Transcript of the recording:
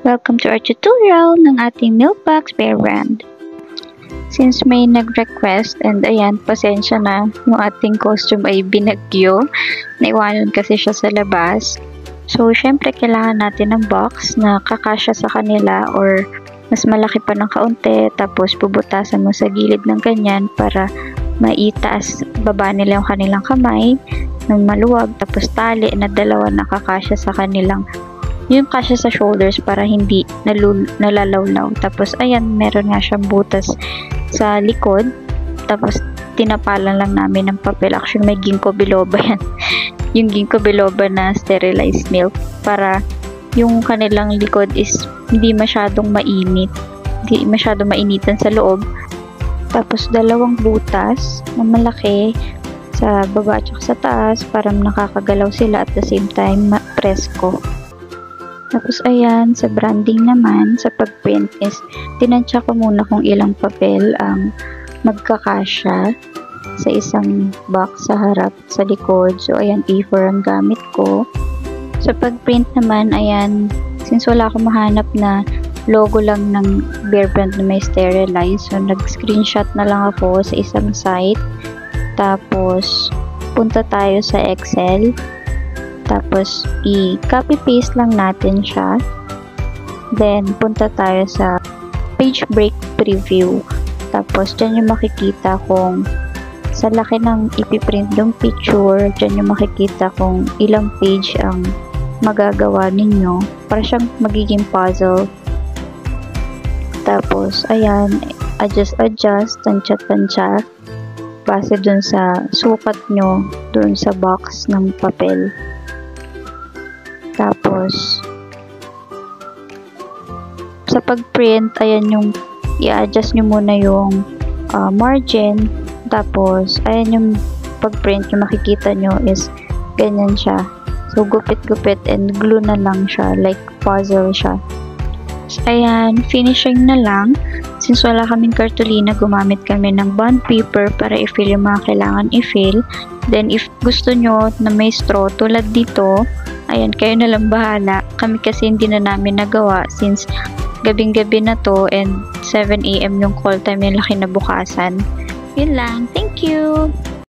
Welcome to our tutorial ng ating Milkbox Bear Brand. Since may nag-request, and ayan, pasensya na, yung ating costume ay binagyo. Naiwanan kasi siya sa labas. So, syempre, kailangan natin ng box na kakasya sa kanila or mas malaki pa ng kaunti. Tapos, bubutasan mo sa gilid ng ganyan para maitaas baba nila yung kanilang kamay ng maluwag. Tapos, tali na dalawa na kakasya sa kanilang yung kasya sa shoulders para hindi nalalawlaw. Tapos, ayan, meron nga siyang butas sa likod. Tapos, tinapalan lang namin ng papel. Actually, may ginkgo biloba yan. Yung ginkgo biloba na sterilized milk para yung kanilang likod is hindi masyadong mainit. Hindi masyadong mainitan sa loob. Tapos, dalawang butas na malaki sa baba at sa taas para nakakagalaw sila at the same time presko. Tapos ayan, sa branding naman, sa pagprint is, tinansya ko muna kung ilang papel ang magkakasya sa isang box sa harap, sa likod. So ayan, A4 ang gamit ko. Sa pagprint naman, ayan, since wala akong mahanap na logo lang ng Bear Brand na may sterilize, so nag-screenshot na lang ako sa isang site. Tapos, punta tayo sa Excel. Tapos, i-copy paste lang natin siya. Then, punta tayo sa page break preview. Tapos, dyan yung makikita kung sa laki ng ipiprint yung picture, dyan yung makikita kung ilang page ang magagawa ninyo. Para siyang magiging puzzle. Tapos, ayan, adjust, tansya. Base dun sa sukat nyo, dun sa box ng papel. Tapos, sa pag-print, ayan yung i-adjust nyo muna yung margin. Tapos, ayan yung pag-print, yung makikita nyo is ganyan siya. So, gupit-gupit and glue na lang siya. Like puzzle siya. So, ayan, finishing na lang. Since wala kaming kartolina, gumamit kami ng bond paper para i-fill yung mga kailangan i-fill. Then, if gusto nyo na may straw, tulad dito, ayan, kayo na lang bahala. Kami kasi hindi na namin nagawa since gabing-gabi na to and 7 AM yung call time yung laki na bukasan. Yun lang. Thank you!